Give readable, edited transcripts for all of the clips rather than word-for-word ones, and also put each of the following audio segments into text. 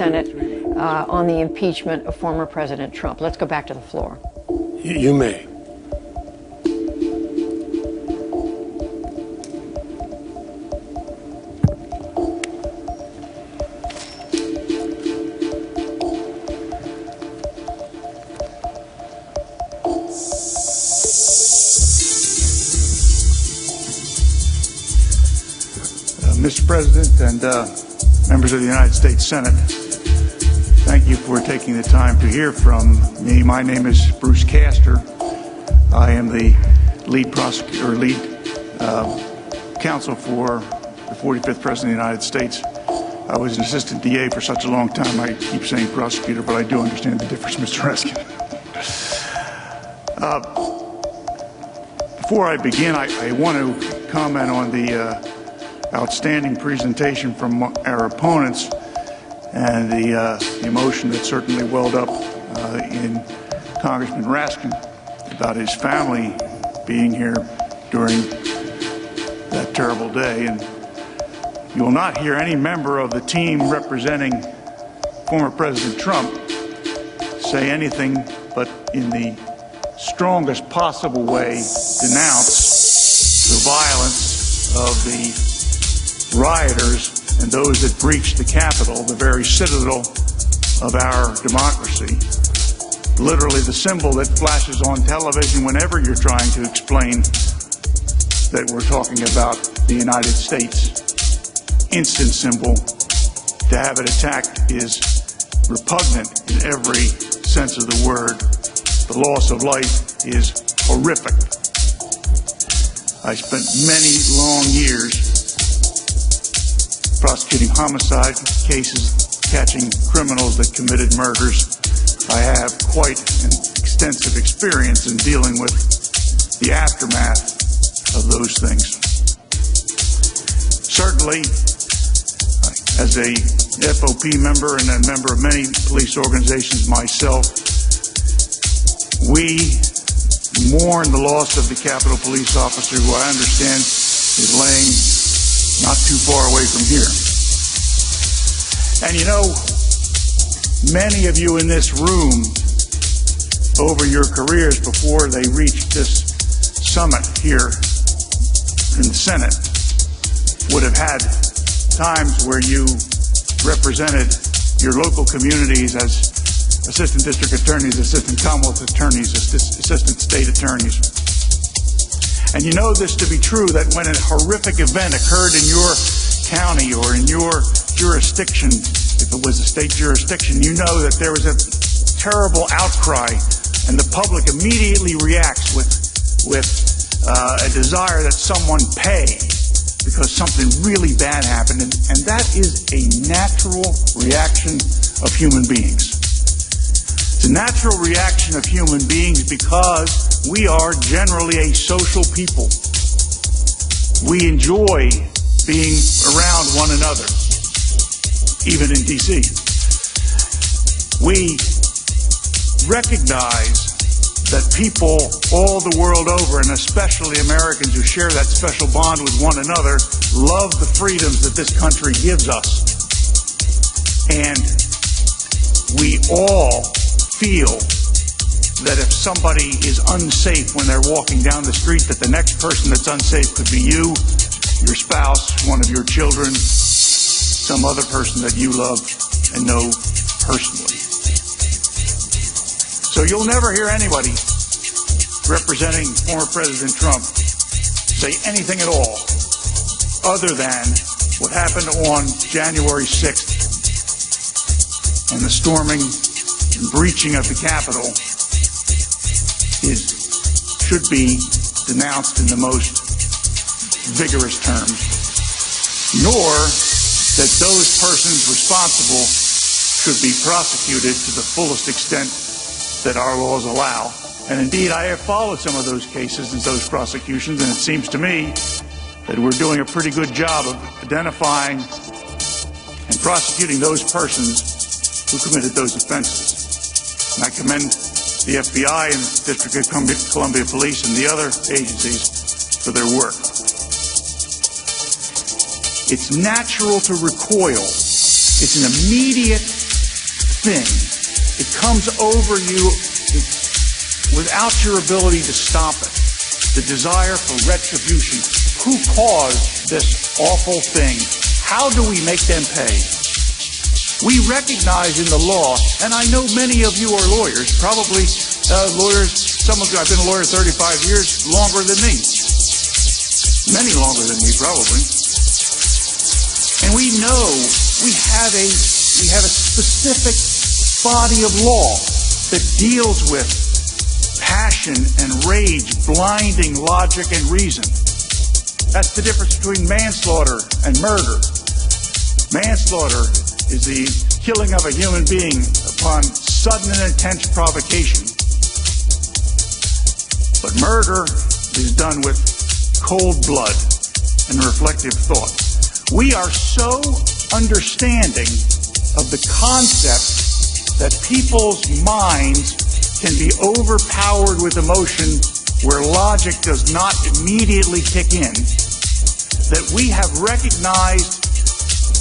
Senate on the impeachment of former President Trump. Let's go back to the floor. You may. Mr. President and members of the United States Senate, thank you for taking the time to hear from me. My name is Bruce Castor. I am the lead counsel for the 45th President of the United States. I was an assistant DA for such a long time, I keep saying prosecutor, but I do understand the difference, Mr. Reskin. Before I begin, I want to comment on the outstanding presentation from our opponents and the emotion that certainly welled up in Congressman Raskin about his family being here during that terrible day. And you will not hear any member of the team representing former President Trump say anything but in the strongest possible way denounce the violence of the rioters and those that breached the Capitol, the very citadel of our democracy. Literally the symbol that flashes on television whenever you're trying to explain that we're talking about the United States. Instant symbol. To have it attacked is repugnant in every sense of the word. The loss of life is horrific. I spent many long years prosecuting homicide cases, catching criminals that committed murders. I have quite an extensive experience in dealing with the aftermath of those things. Certainly, as a FOP member and a member of many police organizations myself, we mourn the loss of the Capitol Police officer, who I understand is laying not too far away from here. And you know, many of you in this room, over your careers before they reached this summit here in the Senate, would have had times where you represented your local communities as assistant district attorneys, assistant commonwealth attorneys, assistant state attorneys. And you know this to be true, that when a horrific event occurred in your county or in your jurisdiction, if it was a state jurisdiction, you know that there was a terrible outcry, and the public immediately reacts with a desire that someone pay because something really bad happened, and that is a natural reaction of human beings. It's a natural reaction of human beings because we are generally a social people. We enjoy being around one another, even in D.C. We recognize that people all the world over, and especially Americans who share that special bond with one another, love the freedoms that this country gives us. And we all feel that if somebody is unsafe when they're walking down the street, that the next person that's unsafe could be you, your spouse, one of your children, some other person that you love and know personally. So you'll never hear anybody representing former President Trump say anything at all other than what happened on January 6th and the storming and breaching of the Capitol should be denounced in the most vigorous terms, nor that those persons responsible should be prosecuted to the fullest extent that our laws allow. And indeed, I have followed some of those cases and those prosecutions, and it seems to me that we're doing a pretty good job of identifying and prosecuting those persons who committed those offenses. And I commend the FBI and the District of Columbia Police and the other agencies for their work. It's natural to recoil. It's an immediate thing. It comes over you without your ability to stop it. The desire for retribution. Who caused this awful thing? How do we make them pay? We recognize in the law, and I know many of you are lawyers, probably lawyers, some of you, I've been a lawyer 35 years, longer than me. Many longer than me, probably. And we know we have a specific body of law that deals with passion and rage, blinding logic and reason. That's the difference between manslaughter and murder. Manslaughter is the killing of a human being upon sudden and intense provocation. But murder is done with cold blood and reflective thought. We are so understanding of the concept that people's minds can be overpowered with emotion where logic does not immediately kick in, that we have recognized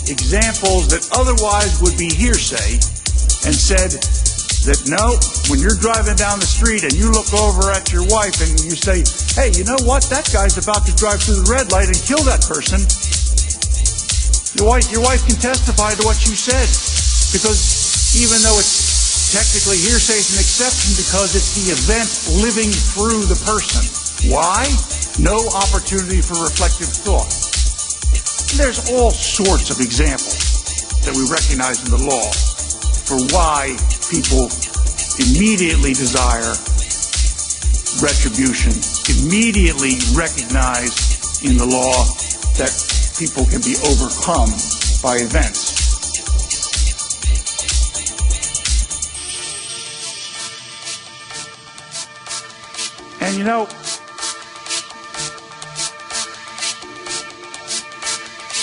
examples that otherwise would be hearsay and said that no, when you're driving down the street and you look over at your wife and you say, hey, you know what, that guy's about to drive through the red light and kill that person. Your wife can testify to what you said, because even though it's technically hearsay, it's an exception because it's the event living through the person. Why? No opportunity for reflective thought. There's all sorts of examples that we recognize in the law for why people immediately desire retribution, immediately recognize in the law that people can be overcome by events. And you know,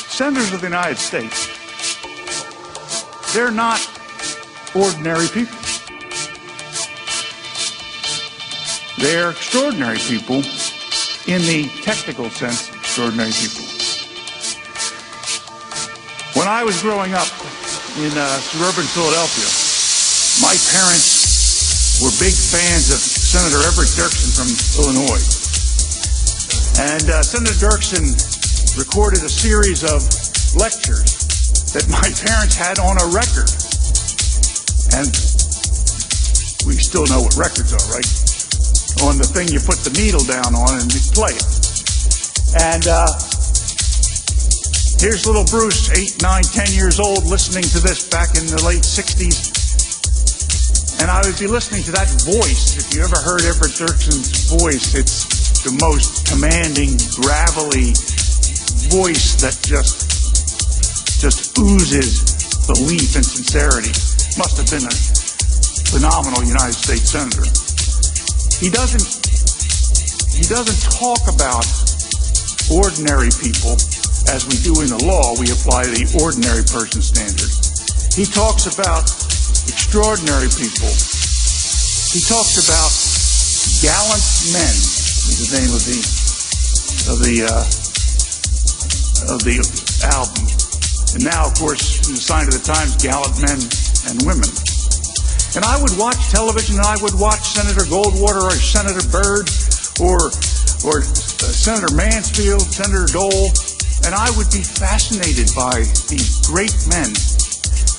senators of the United States, they're not ordinary people. They're extraordinary people in the technical sense, extraordinary people. When I was growing up in suburban Philadelphia, my parents were big fans of Senator Everett Dirksen from Illinois. And Senator Dirksen recorded a series of lectures that my parents had on a record. And we still know what records are, right? On the thing you put the needle down on and you play it. And here's little Bruce, 8, 9, 10 years old, listening to this back in the late 60s. And I would be listening to that voice. If you ever heard Everett Dirksen's voice, it's the most commanding, gravelly voice that just oozes belief and sincerity. Must have been a phenomenal United States senator. He doesn't talk about ordinary people as we do in the law. We apply the ordinary person standard. He talks about extraordinary people. He talks about gallant men, is the name of the album. And now, of course, in the sign of the times, gallant men and women. And I would watch television, and I would watch Senator Goldwater or Senator Byrd or Senator Mansfield, Senator Dole, and I would be fascinated by these great men.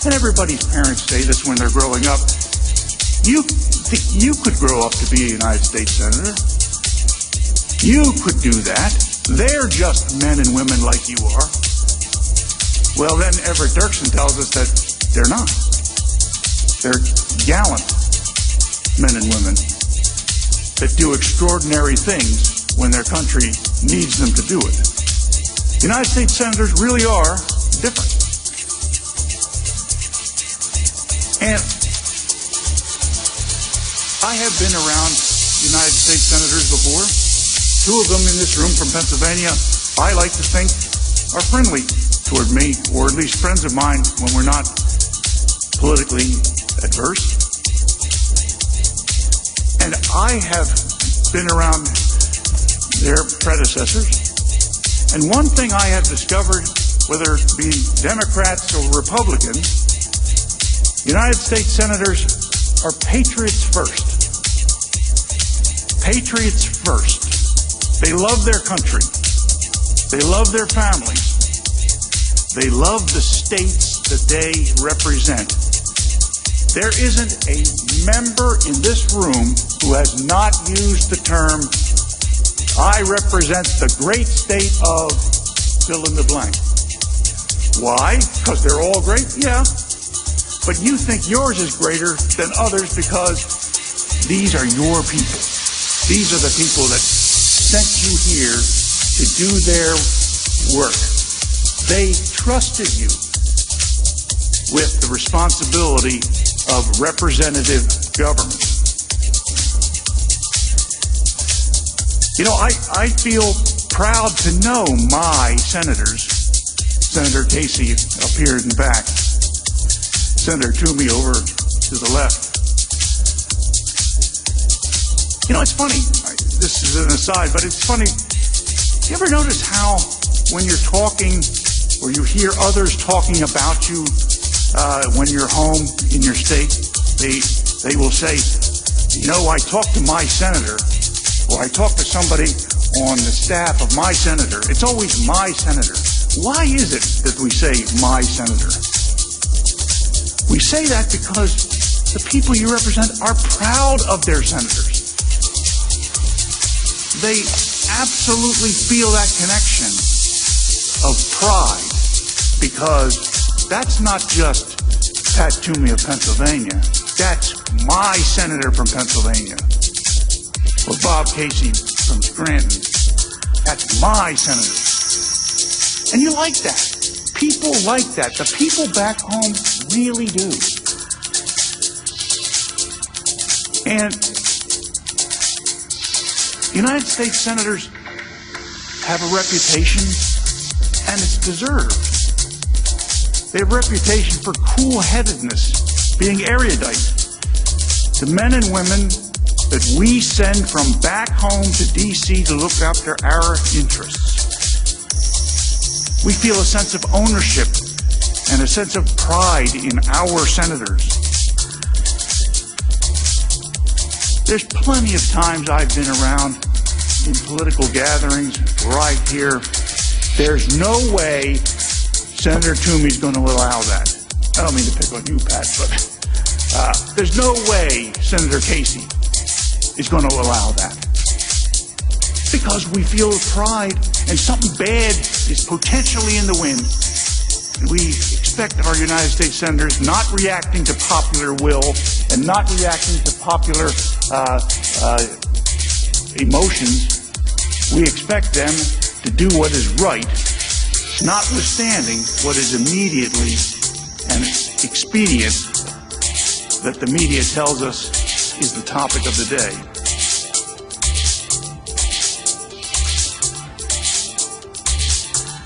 And everybody's parents say this when they're growing up. You could grow up to be a United States Senator. You could do that. They're just men and women like you are. Well, then Everett Dirksen tells us that they're not. They're gallant men and women that do extraordinary things when their country needs them to do it. United States senators really are different. And I have been around United States senators before. Two of them in this room from Pennsylvania, I like to think, are friendly toward me, or at least friends of mine when we're not politically adverse. And I have been around their predecessors. And one thing I have discovered, whether it be Democrats or Republicans, United States senators are patriots first. Patriots first. They love their country. They love their families. They love the states that they represent. There isn't a member in this room who has not used the term, I represent the great state of fill in the blank. Why? Because they're all great? Yeah. But you think yours is greater than others because these are your people. These are the people that sent you here to do their work. They trusted you with the responsibility of representative government. You know, I feel proud to know my senators. Senator Casey up here in the back, Senator Toomey over to the left. You know, it's funny, this is an aside, but it's funny. You ever notice how when you're talking or you hear others talking about you when you're home in your state, they will say, you know, I talked to my senator, or I talked to somebody on the staff of my senator. It's always my senator. Why is it that we say my senator? We say that because the people you represent are proud of their senators. They absolutely feel that connection of pride, because that's not just Pat Toomey of Pennsylvania. That's my senator from Pennsylvania. Or Bob Casey from Scranton. That's my senator. And you like that. People like that. The people back home really do. And United States senators have a reputation, and it's deserved. They have a reputation for cool-headedness, being erudite. The men and women that we send from back home to D.C. to look after our interests. We feel a sense of ownership and a sense of pride in our senators. There's plenty of times I've been around in political gatherings where I hear, there's no way Senator Toomey's going to allow that. I don't mean to pick on you, Pat, but there's no way Senator Casey is going to allow that. Because we feel pride, and something bad is potentially in the wind. And we expect our United States senators not reacting to popular will and not reacting to popular emotions. We expect them to do what is right, notwithstanding what is immediately and expedient that the media tells us is the topic of the day.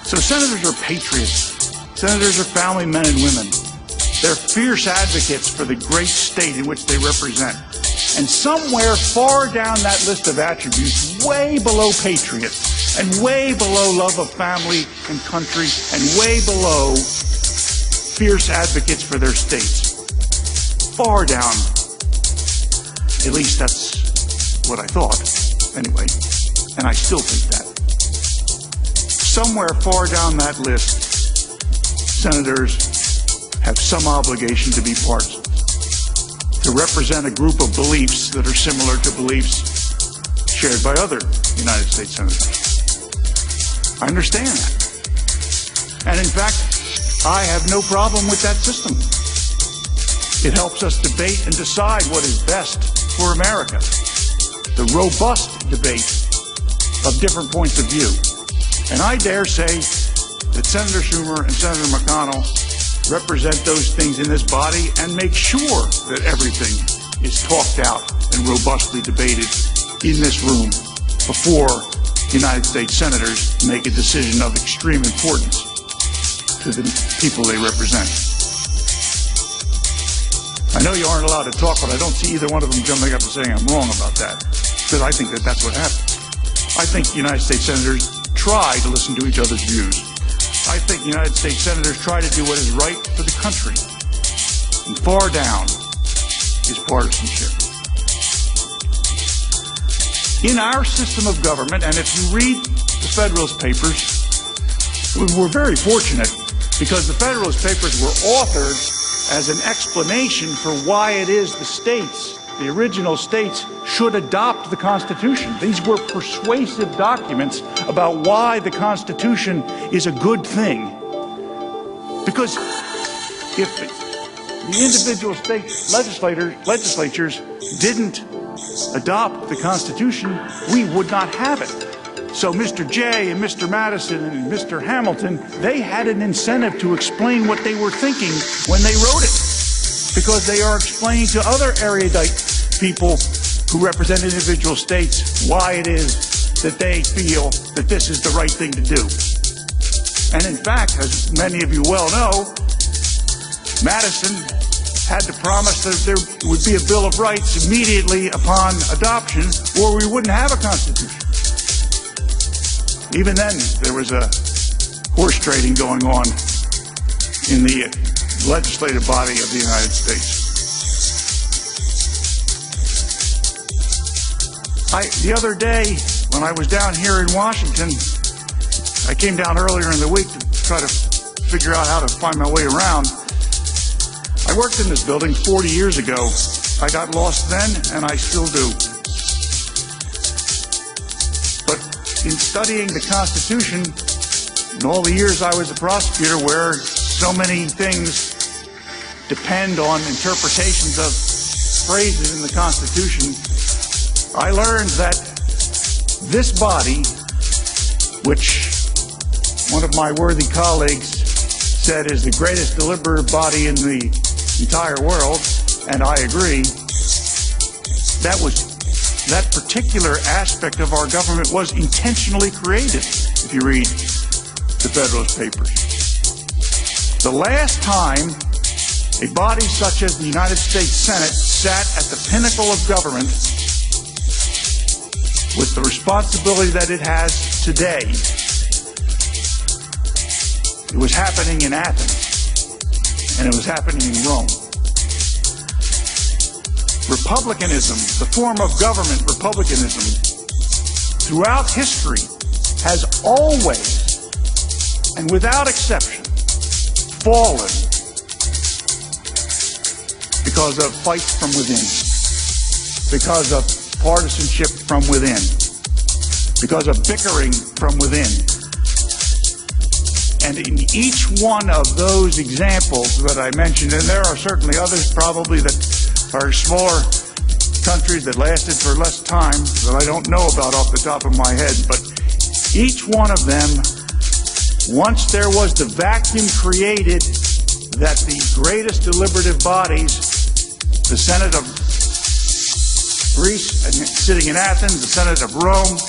So senators are patriots. Senators are family men and women. They're fierce advocates for the great state in which they represent. And somewhere far down that list of attributes, way below patriot, and way below love of family and country, and way below fierce advocates for their states, far down, at least that's what I thought, anyway, and I still think that. Somewhere far down that list, senators have some obligation to be part, to represent a group of beliefs that are similar to beliefs shared by other United States senators. I understand that. And in fact, I have no problem with that system. It helps us debate and decide what is best for America. The robust debate of different points of view. And I dare say that Senator Schumer and Senator McConnell represent those things in this body and make sure that everything is talked out and robustly debated in this room before United States senators make a decision of extreme importance to the people they represent. I know you aren't allowed to talk, but I don't see either one of them jumping up and saying I'm wrong about that, because I think that that's what happens. I think United States senators try to listen to each other's views. I think United States senators try to do what is right for the country. and far down is partisanship. In our system of government, and if you read the Federalist Papers, we're very fortunate because the Federalist Papers were authored as an explanation for why it is the states, the original states, should adopt the Constitution. These were persuasive documents about why the Constitution is a good thing. Because if the individual state legislatures didn't adopt the Constitution, we would not have it. So Mr. Jay and Mr. Madison and Mr. Hamilton, they had an incentive to explain what they were thinking when they wrote it, because they are explaining to other erudite people who represent individual states why it is that they feel that this is the right thing to do. And in fact, as many of you well know, Madison had to promise that there would be a Bill of Rights immediately upon adoption, or we wouldn't have a Constitution. Even then, there was a horse trading going on in the legislative body of the United States. The other day, when I was down here in Washington, I came down earlier in the week to try to figure out how to find my way around. I worked in this building 40 years ago. I got lost then, and I still do. But in studying the Constitution, in all the years I was a prosecutor, where so many things depend on interpretations of phrases in the Constitution, I learned that this body, which one of my worthy colleagues said is the greatest deliberative body in the entire world, and I agree, that particular aspect of our government was intentionally created, if you read the Federalist Papers. The last time a body such as the United States Senate sat at the pinnacle of government with the responsibility that it has today, it was happening in Athens, and it was happening in Rome. Republicanism, the form of government, republicanism, throughout history has always, and without exception, fallen because of fights from within, because of partisanship from within, because of bickering from within. And in each one of those examples that I mentioned, and there are certainly others probably that are smaller countries that lasted for less time that I don't know about off the top of my head, but each one of them, once there was the vacuum created that the greatest deliberative bodies, the Senate of Greece and sitting in Athens, the Senate of Rome,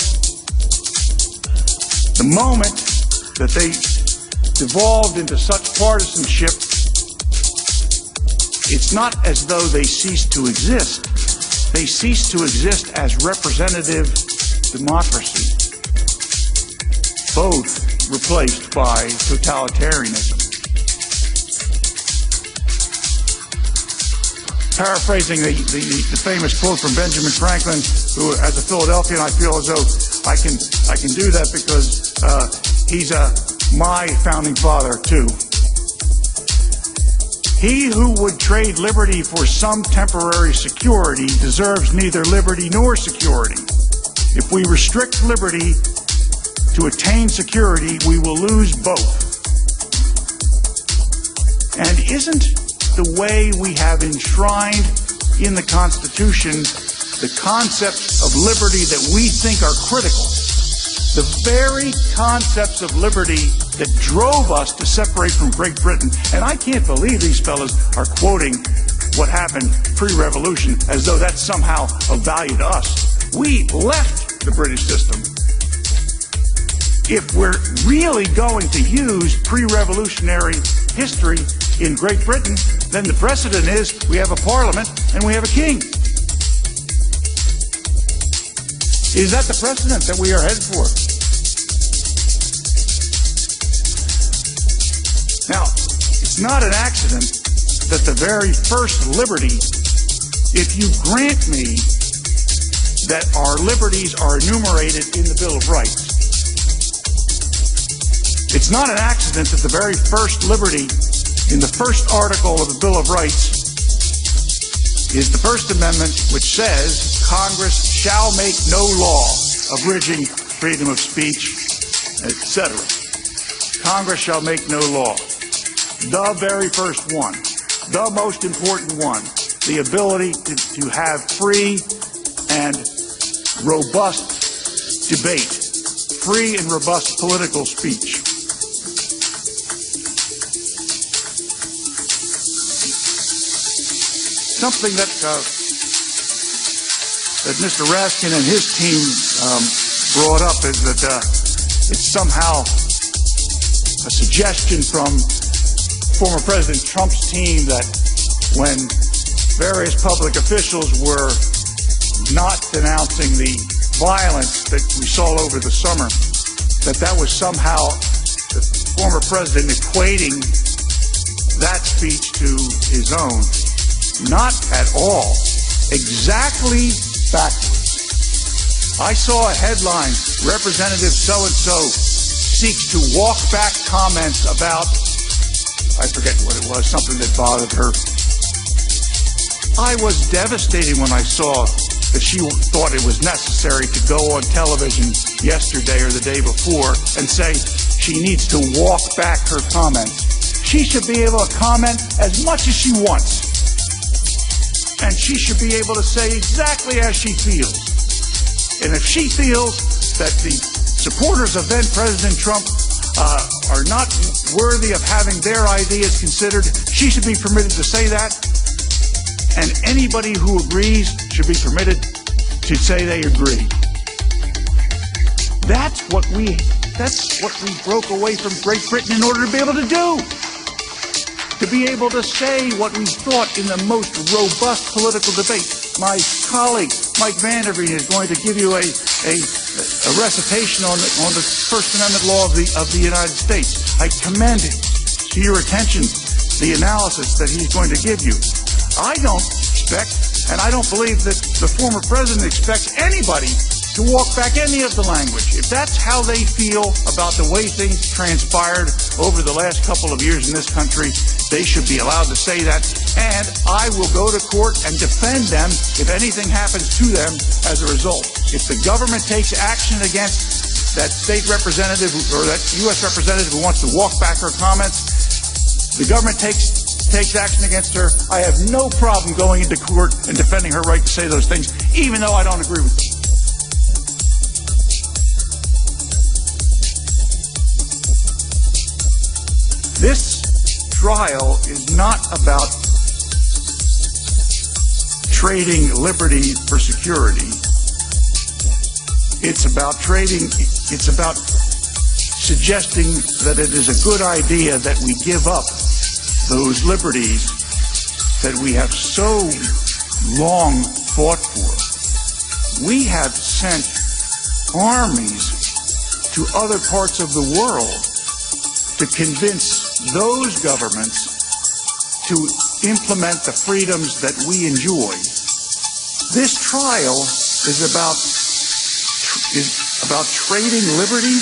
the moment that they devolved into such partisanship, it's not as though they ceased to exist. They ceased to exist as representative democracy, both replaced by totalitarianism. Paraphrasing the famous quote from Benjamin Franklin, who, as a Philadelphian, I feel as though I can do that because he's my founding father too. He who would trade liberty for some temporary security deserves neither liberty nor security. If we restrict liberty to attain security, we will lose both. And isn't the way we have enshrined in the Constitution the concepts of liberty that we think are critical, the very concepts of liberty that drove us to separate from Great Britain? And I can't believe these fellows are quoting what happened pre-revolution as though that's somehow of value to us. We left the British system. If we're really going to use pre-revolutionary history in Great Britain, then the precedent is we have a parliament and we have a king. Is that the precedent that we are headed for? Now, it's not an accident that the very first liberty, if you grant me that our liberties are enumerated in the Bill of Rights, it's not an accident that the very first liberty in the first article of the Bill of Rights is the First Amendment, which says Congress shall make no law abridging freedom of speech, etc. Congress shall make no law. The very first one, the most important one, the ability to have free and robust debate, free and robust political speech. Something that Mr. Raskin and his team brought up is that it's somehow a suggestion from former President Trump's team that when various public officials were not denouncing the violence that we saw over the summer, that was somehow the former president equating that speech to his own. Not at all. Exactly backwards. I saw a headline, Representative so-and-so seeks to walk back comments about, I forget what it was, something that bothered her. I was devastated when I saw that she thought it was necessary to go on television yesterday or the day before and say she needs to walk back her comments. She should be able to comment as much as she wants. And she should be able to say exactly as she feels. And if she feels that the supporters of then President Trump are not worthy of having their ideas considered, she should be permitted to say that. And anybody who agrees should be permitted to say they agree. That's what we broke away from Great Britain in order to be able to do. To be able to say what we thought in the most robust political debate. My colleague, Mike Vanderveen, is going to give you a recitation on the First Amendment law of the United States. I commend to your attention the analysis that he's going to give you. I don't expect, and I don't believe that the former president expects anybody to walk back any of the language. If that's how they feel about the way things transpired over the last couple of years in this country, they should be allowed to say that, and I will go to court and defend them if anything happens to them as a result. If the government takes action against that state representative or that U.S. representative who wants to walk back her comments, the government takes action against her, I have no problem going into court and defending her right to say those things, even though I don't agree with them. This trial is not about trading liberty for security. It's about suggesting that it is a good idea that we give up those liberties that we have so long fought for. We have sent armies to other parts of the world to convince those governments to implement the freedoms that we enjoy. This trial is about trading liberty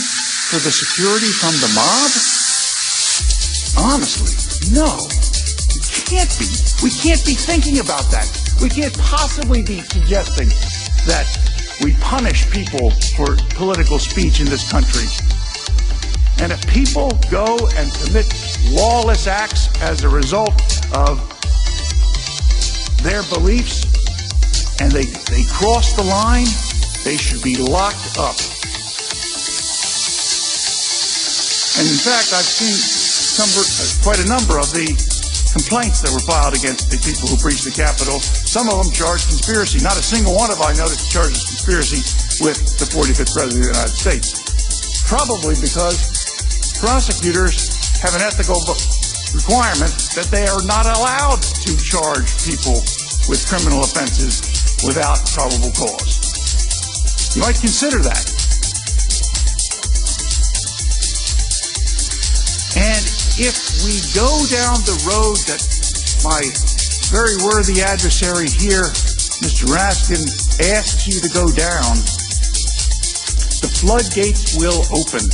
for the security from the mob? Honestly, no. It can't be. We can't be thinking about that. We can't possibly be suggesting that we punish people for political speech in this country. And if people go and commit lawless acts as a result of their beliefs and they cross the line, they should be locked up. And in fact, I've seen quite a number of the complaints that were filed against the people who breached the Capitol. Some of them charged conspiracy. Not a single one of them I noticed charges conspiracy with the 45th President of the United States. Probably because prosecutors have an ethical requirement that they are not allowed to charge people with criminal offenses without probable cause. You might consider that. And if we go down the road that my very worthy adversary here, Mr. Raskin, asks you to go down, the floodgates will open.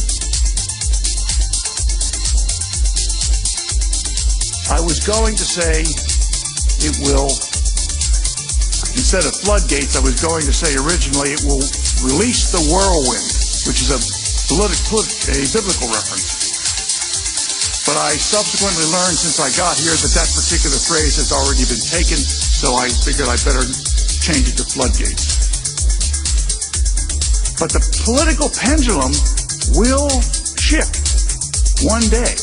I was going to say it will, instead of floodgates, I was going to say originally it will release the whirlwind, which is a biblical reference. But I subsequently learned since I got here that that particular phrase has already been taken, so I figured I'd better change it to floodgates. But the political pendulum will shift one day.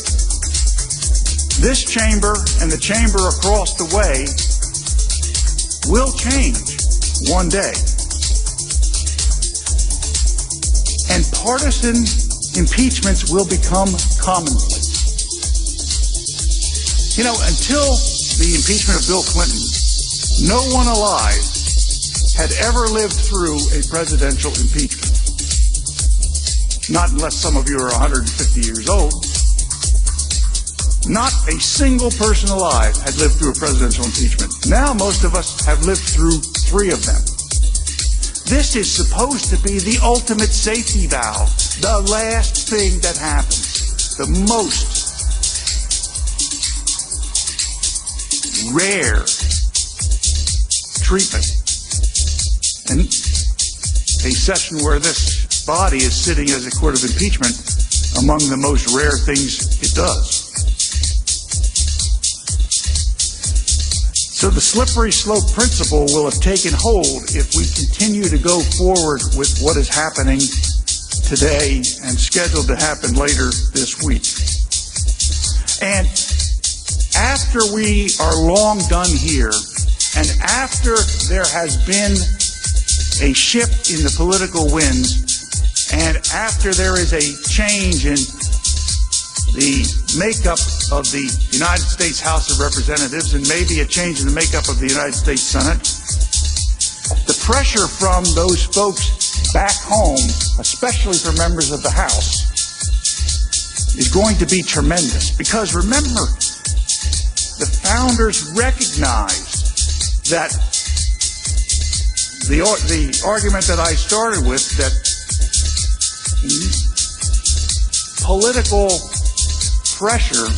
This chamber and the chamber across the way will change one day. And partisan impeachments will become commonplace. You know, until the impeachment of Bill Clinton, no one alive had ever lived through a presidential impeachment. Not unless some of you are 150 years old. Not a single person alive had lived through a presidential impeachment. Now most of us have lived through 3 of them. This is supposed to be the ultimate safety valve, the last thing that happens, the most rare treatment. And a session where this body is sitting as a court of impeachment among the most rare things it does. So the slippery slope principle will have taken hold if we continue to go forward with what is happening today and scheduled to happen later this week. And after we are long done here, and after there has been a shift in the political winds, and after there is a change in the makeup of the United States House of Representatives and maybe a change in the makeup of the United States Senate, the pressure from those folks back home, especially for members of the House, is going to be tremendous. Because remember, the founders recognized that the argument that I started with, that political pressure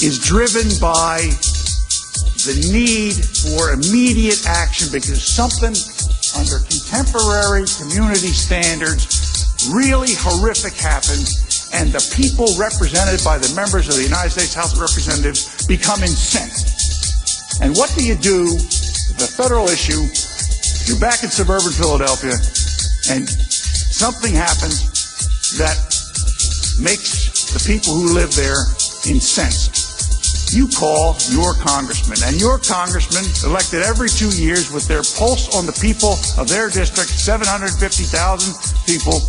is driven by the need for immediate action because something under contemporary community standards really horrific happened, and the people represented by the members of the United States House of Representatives become incensed. And what do? The federal issue, you're back in suburban Philadelphia, and something happens that makes the people who live there incensed. You call your congressman, and your congressman, elected every 2 years with their pulse on the people of their district, 750,000 people,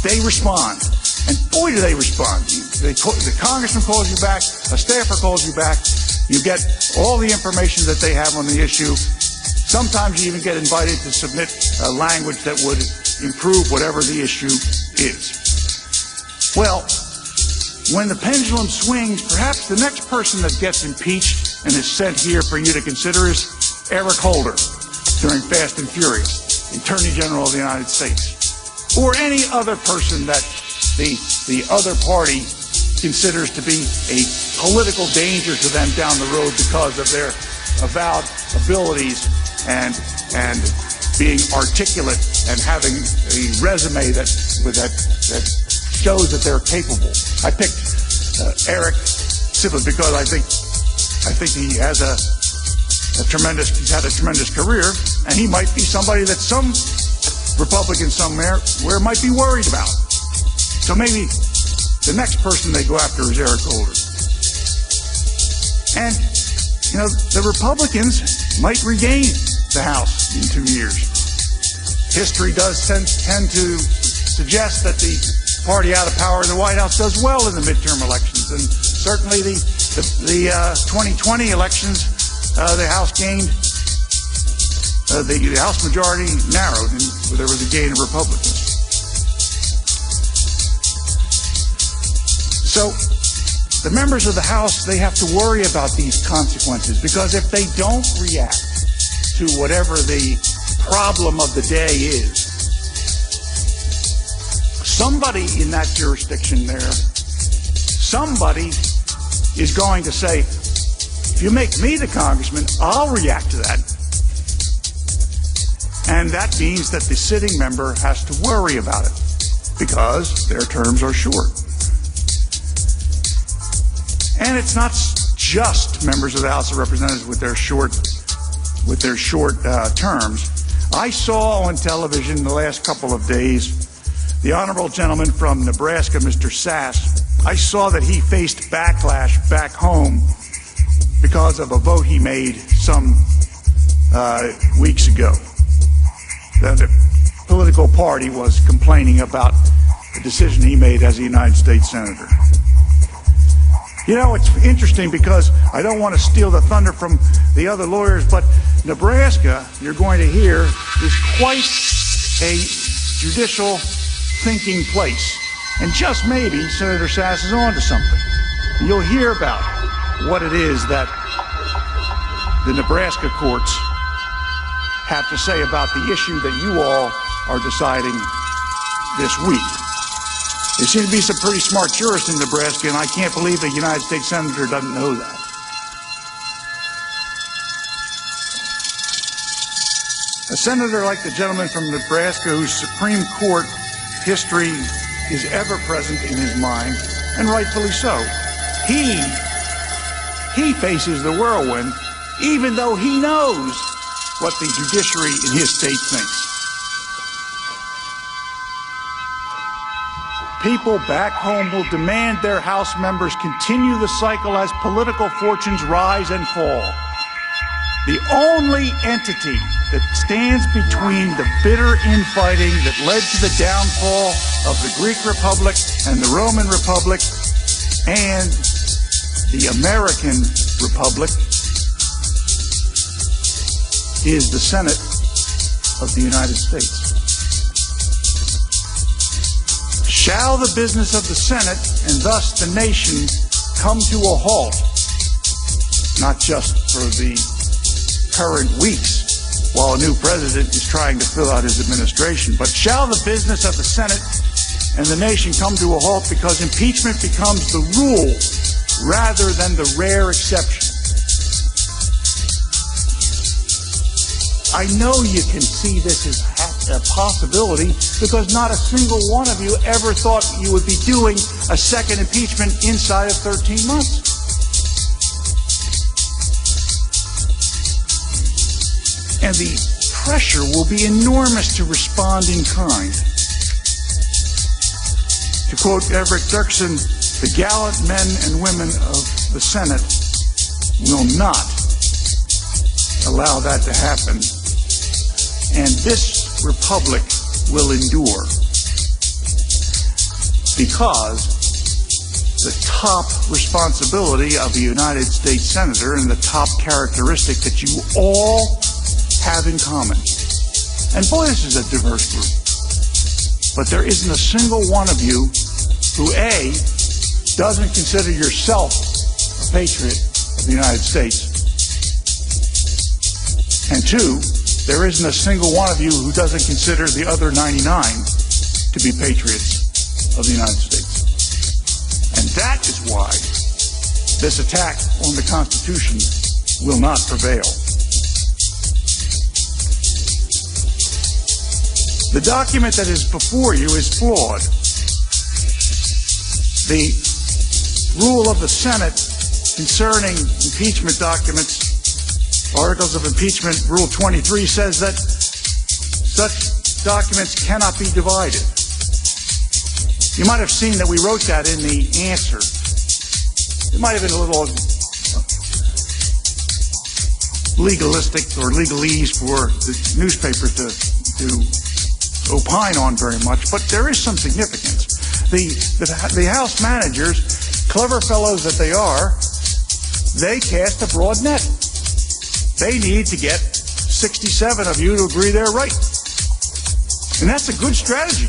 they respond. And boy, do they respond. The congressman calls you back, a staffer calls you back, you get all the information that they have on the issue. Sometimes you even get invited to submit language that would improve whatever the issue is. Well, when the pendulum swings, perhaps the next person that gets impeached and is sent here for you to consider is Eric Holder during Fast and Furious, Attorney General of the United States, or any other person that the other party considers to be a political danger to them down the road because of their avowed abilities and being articulate and having a resume that shows that they're capable. I picked Eric simply because I think he has he's had a tremendous career, and he might be somebody that some Republicans somewhere might be worried about. So maybe the next person they go after is Eric Holder. And, you know, the Republicans might regain the House in 2 years. History does tend to suggest that the party out of power in the White House does well in the midterm elections. And certainly the 2020 elections, the House gained, the House majority narrowed, and there was a gain of Republicans. So the members of the House, they have to worry about these consequences, because if they don't react to whatever the problem of the day is, somebody in that jurisdiction there, somebody is going to say, if you make me the congressman, I'll react to that. And that means that the sitting member has to worry about it, because their terms are short. And it's not just members of the House of Representatives with their short terms. I saw on television the last couple of days the honorable gentleman from Nebraska, Mr. Sass. I saw that he faced backlash back home because of a vote he made some weeks ago. The political party was complaining about the decision he made as a United States Senator. You know, it's interesting because I don't want to steal the thunder from the other lawyers, but Nebraska, you're going to hear, is quite a judicial thinking place. And just maybe Senator Sass is on to something. You'll hear about what it is that the Nebraska courts have to say about the issue that you all are deciding this week. There seem to be some pretty smart jurists in Nebraska, and I can't believe a United States Senator doesn't know that. A senator like the gentleman from Nebraska, whose Supreme Court history is ever present in his mind, and rightfully so, he faces the whirlwind, even though he knows what the judiciary in his state thinks. People back home will demand their House members continue the cycle as political fortunes rise and fall. The only entity that stands between the bitter infighting that led to the downfall of the Greek Republic and the Roman Republic and the American Republic is the Senate of the United States. Shall the business of the Senate and thus the nation come to a halt, not just for the current weeks while a new president is trying to fill out his administration, but shall the business of the Senate and the nation come to a halt because impeachment becomes the rule rather than the rare exception? I know you can see this as a possibility because not a single one of you ever thought you would be doing a second impeachment inside of 13 months. And the pressure will be enormous to respond in kind. To quote Everett Dirksen, the gallant men and women of the Senate will not allow that to happen. And this republic will endure because the top responsibility of a United States Senator and the top characteristic that you all have in common, and boy, this is a diverse group, but there isn't a single one of you who, A, doesn't consider yourself a patriot of the United States, and two, there isn't a single one of you who doesn't consider the other 99 to be patriots of the United States. And that is why this attack on the Constitution will not prevail. The document that is before you is flawed. The rule of the Senate concerning impeachment documents, Articles of Impeachment, Rule 23, says that such documents cannot be divided. You might have seen that we wrote that in the answer. It might have been a little legalistic or legalese for the newspapers to opine on very much, but there is some significance. The House managers, clever fellows that they are, they cast a broad net. They need to get 67 of you to agree they're right. And that's a good strategy.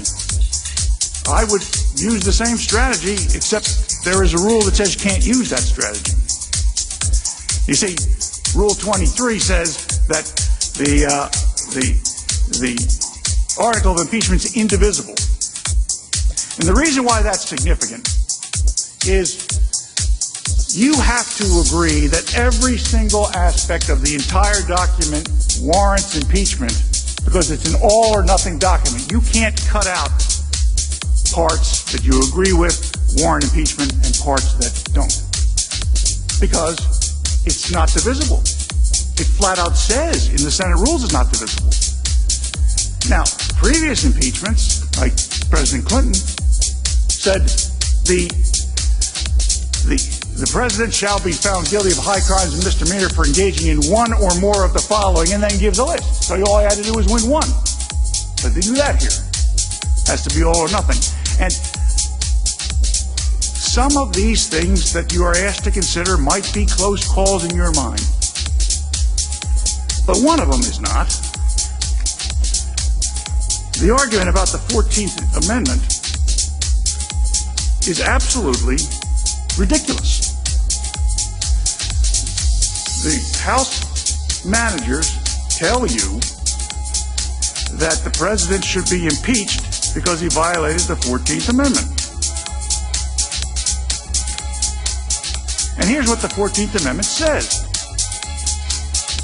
I would use the same strategy, except there is a rule that says you can't use that strategy. You see, Rule 23 says that the article of impeachment is indivisible. And the reason why that's significant is you have to agree that every single aspect of the entire document warrants impeachment because it's an all or nothing document. You can't cut out parts that you agree with warrant impeachment and parts that don't, because it's not divisible. It flat out says in the Senate rules it's not divisible. Now, previous impeachments, like President Clinton, said the president shall be found guilty of high crimes and misdemeanor for engaging in one or more of the following, and then gives a list. So all I had to do was win one. But they do that here. It has to be all or nothing. And some of these things that you are asked to consider might be close calls in your mind. But one of them is not. The argument about the 14th Amendment is absolutely ridiculous. The House managers tell you that the president should be impeached because he violated the 14th Amendment. And here's what the 14th Amendment says.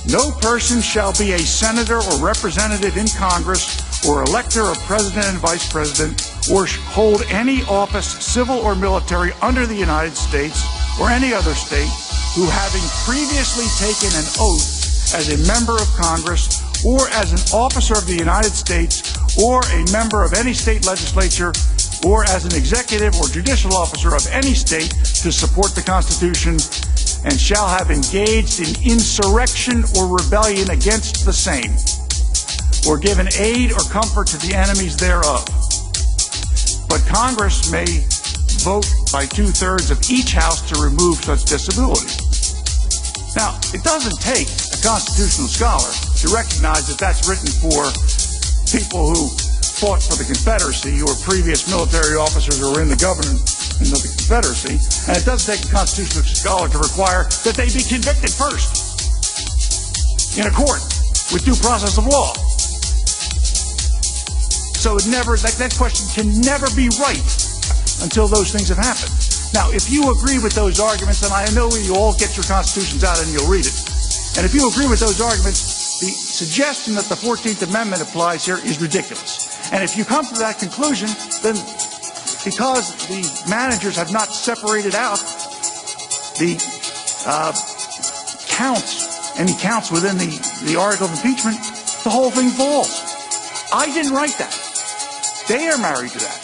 No person shall be a senator or representative in Congress or elector of president and vice president or hold any office, civil or military, under the United States or any other state who, having previously taken an oath as a member of Congress or as an officer of the United States or a member of any state legislature or as an executive or judicial officer of any state to support the Constitution and shall have engaged in insurrection or rebellion against the same, or given aid or comfort to the enemies thereof. But Congress may vote by 2/3 of each house to remove such disability. Now, it doesn't take a constitutional scholar to recognize that that's written for people who fought for the Confederacy or previous military officers who were in the government in the Confederacy, and it doesn't take a constitutional scholar to require that they be convicted first in a court with due process of law. So that question can never be right until those things have happened. Now, if you agree with those arguments, and I know you all get your constitutions out and you'll read it, and if you agree with those arguments, the suggestion that the 14th Amendment applies here is ridiculous. And if you come to that conclusion, then because the managers have not separated out the any counts within the article of impeachment, the whole thing falls. I didn't write that. They are married to that.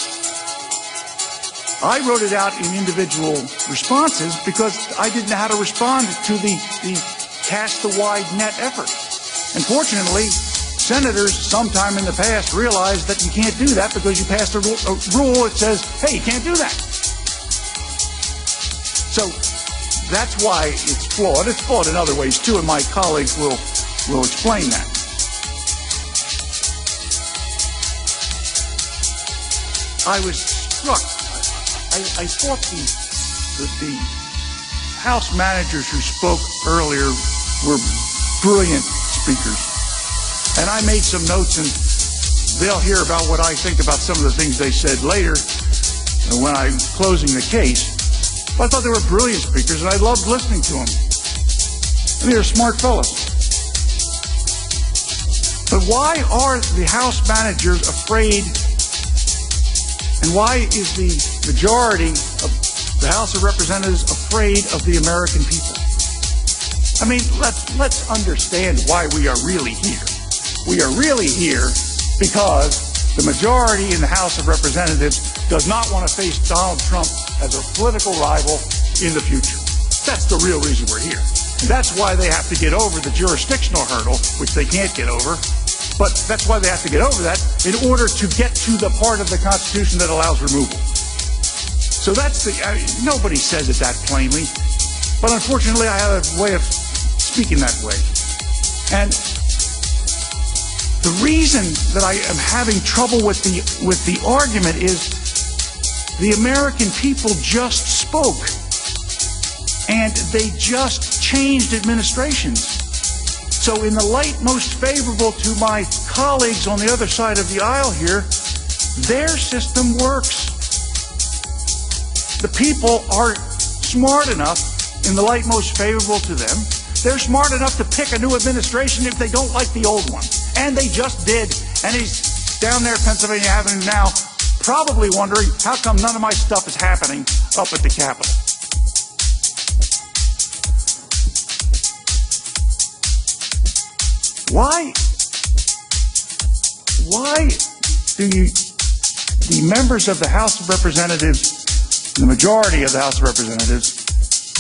I wrote it out in individual responses because I didn't know how to respond to the cast the wide net effort. And fortunately, senators sometime in the past realized that you can't do that because you passed a rule that says, hey, you can't do that. So that's why it's flawed. It's flawed in other ways too, and my colleagues will explain that. I was struck. I thought that the House managers who spoke earlier were brilliant speakers. And I made some notes, and they'll hear about what I think about some of the things they said later when I'm closing the case. But I thought they were brilliant speakers, and I loved listening to them. And they're smart fellows. But why are the House managers afraid, and why is the majority of the House of Representatives afraid of the American people? I mean, let's understand why we are really here. We are really here because the majority in the House of Representatives does not want to face Donald Trump as a political rival in the future. That's the real reason we're here. And that's why they have to get over the jurisdictional hurdle, which they can't get over. But that's why they have to get over that in order to get to the part of the Constitution that allows removal. So that's nobody says it that plainly, but unfortunately I have a way of speaking that way. And the reason that I am having trouble with the argument is the American people just spoke, and they just changed administrations. So in the light most favorable to my colleagues on the other side of the aisle here, their system works. The people are smart enough, in the light most favorable to them, they're smart enough to pick a new administration if they don't like the old one. And they just did. And he's down there Pennsylvania Avenue now, probably wondering, how come none of my stuff is happening up at the Capitol? Why do the members of the House of Representatives, the majority of the House of Representatives,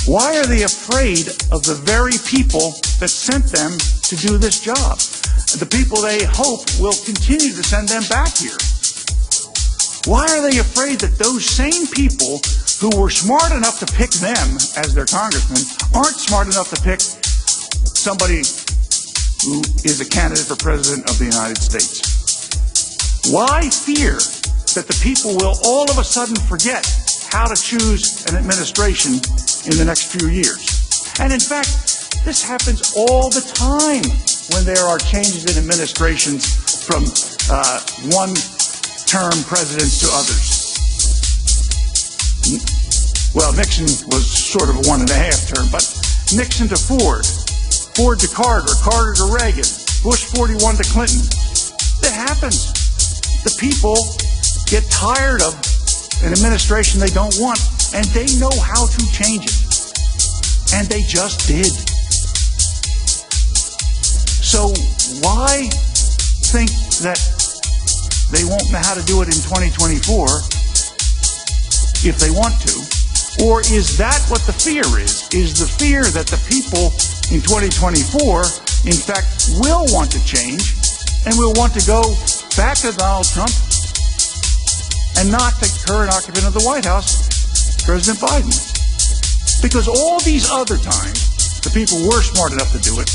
why are they afraid of the very people that sent them to do this job? The people they hope will continue to send them back here. Why are they afraid that those same people who were smart enough to pick them as their congressman aren't smart enough to pick somebody who is a candidate for president of the United States? Why fear that the people will all of a sudden forget how to choose an administration in the next few years? And in fact, this happens all the time when there are changes in administrations from one-term presidents to others. Well, Nixon was sort of a 1.5 term, but Nixon to Ford, Ford to Carter, Carter to Reagan, Bush 41 to Clinton. It happens. The people get tired of an administration they don't want, and they know how to change it. And they just did. So why think that they won't know how to do it in 2024 if they want to? Or is that what the fear is? Is the fear that the people in 2024, in fact, will want to change and will want to go back to Donald Trump and not the current occupant of the White House, President Biden? Because all these other times, the people were smart enough to do it,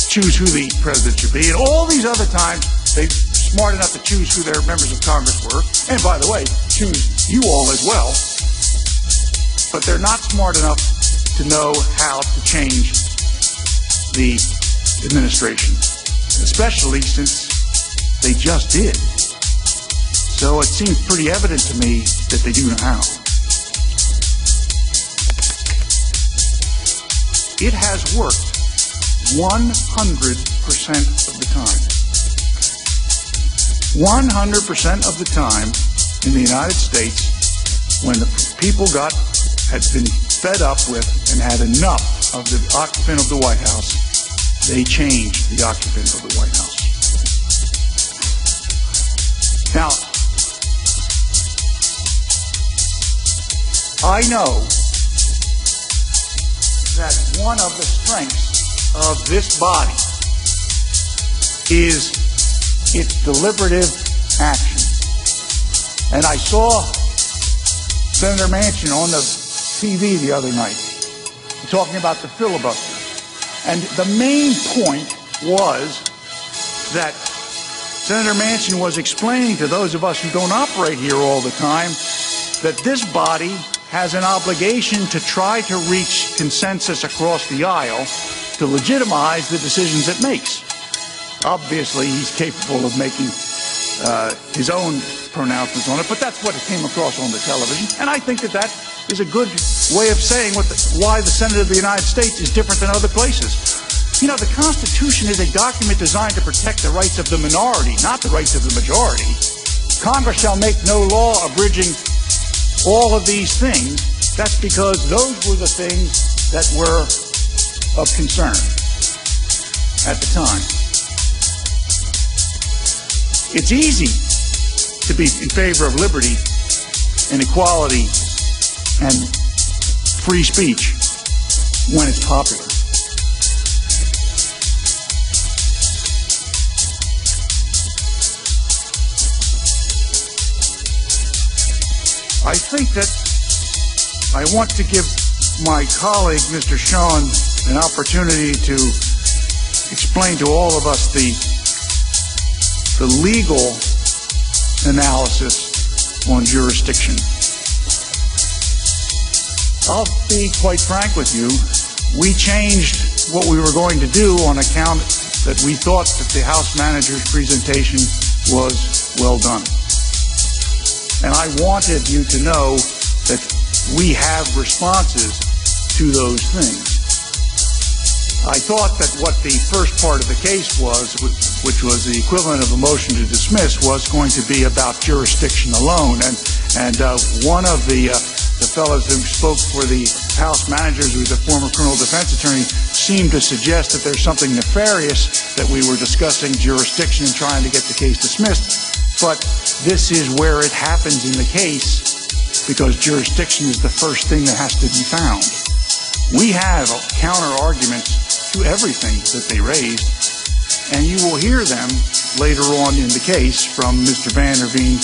choose who the president should be, and all these other times, they were smart enough to choose who their members of Congress were, and by the way, choose you all as well, but they're not smart enough to know how to change the administration, especially since they just did. So it seems pretty evident to me that they do know how. It has worked 100% of the time. 100% of the time in the United States, when the people had been fed up with and had enough of the occupant of the White House, they changed the occupant of the White House. Now, I know that one of the strengths of this body is its deliberative action. And I saw Senator Manchin on the TV the other night talking about the filibuster. And the main point was that Senator Manchin was explaining to those of us who don't operate here all the time that this body has an obligation to try to reach consensus across the aisle to legitimize the decisions it makes. Obviously, he's capable of making his own pronouncements on it, but that's what it came across on the television. And I think that that is a good way of saying why the Senate of the United States is different than other places. You know, the Constitution is a document designed to protect the rights of the minority, not the rights of the majority. Congress shall make no law abridging all of these things. That's because those were the things that were of concern at the time. It's easy to be in favor of liberty and equality and free speech when it's popular. I think that I want to give my colleague, Mr. Sean, an opportunity to explain to all of us the legal analysis on jurisdiction. I'll be quite frank with you. We changed what we were going to do on account that we thought that the House manager's presentation was well done. And I wanted you to know that we have responses to those things. I thought that what the first part of the case was, which was the equivalent of a motion to dismiss, was going to be about jurisdiction alone. And one of the fellows who spoke for the House manager, who's a former criminal defense attorney, seemed to suggest that there's something nefarious, that we were discussing jurisdiction and trying to get the case dismissed. But this is where it happens in the case, because jurisdiction is the first thing that has to be found. We have counter arguments to everything that they raised, and you will hear them later on in the case from Mr. Van der Veen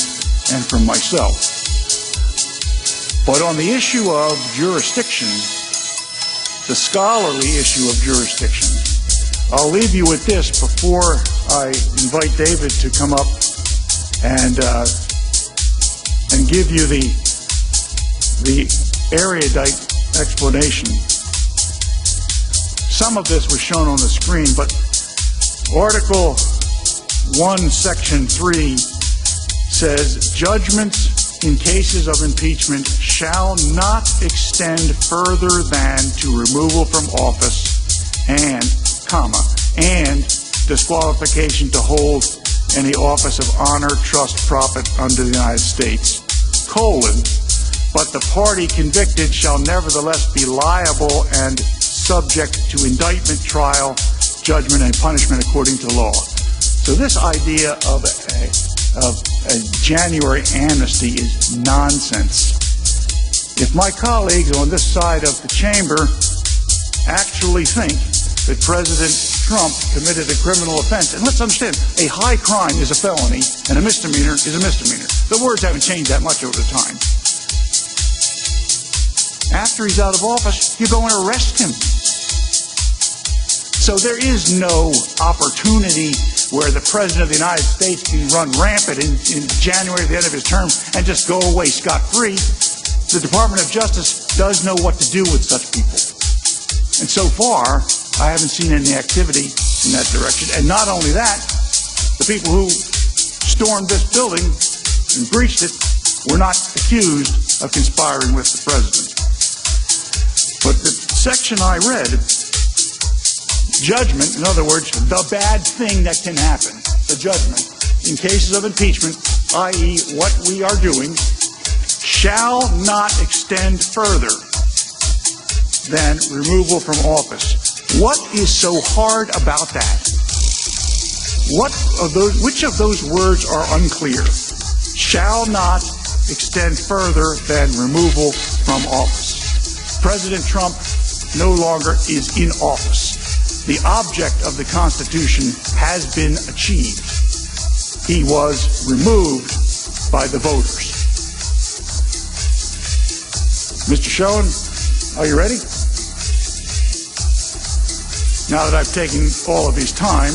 and from myself. But on the issue of jurisdiction, the scholarly issue of jurisdiction, I'll leave you with this before I invite David to come up and give you the erudite explanation. Some of this was shown on the screen, but Article 1, Section 3 says, judgments in cases of impeachment shall not extend further than to removal from office and disqualification to hold any office of honor, trust, profit under the United States, but the party convicted shall nevertheless be liable and subject to indictment, trial, judgment, and punishment according to law. So this idea of a January amnesty is nonsense. If my colleagues on this side of the chamber actually think that President Trump committed a criminal offense, and let's understand, a high crime is a felony and a misdemeanor is a misdemeanor. The words haven't changed that much over the time. After he's out of office, you go and arrest him. So there is no opportunity where the President of the United States can run rampant in January at the end of his term and just go away scot-free. The Department of Justice does know what to do with such people. And so far, I haven't seen any activity in that direction. And not only that, the people who stormed this building and breached it were not accused of conspiring with the President. But the section I read, judgment, in other words, the bad thing that can happen, the judgment, in cases of impeachment, i.e. what we are doing, shall not extend further than removal from office. What is so hard about that? Which of those words are unclear? Shall not extend further than removal from office. President Trump no longer is in office. The object of the Constitution has been achieved. He was removed by the voters. Mr. Schoen, are you ready? Now that I've taken all of his time,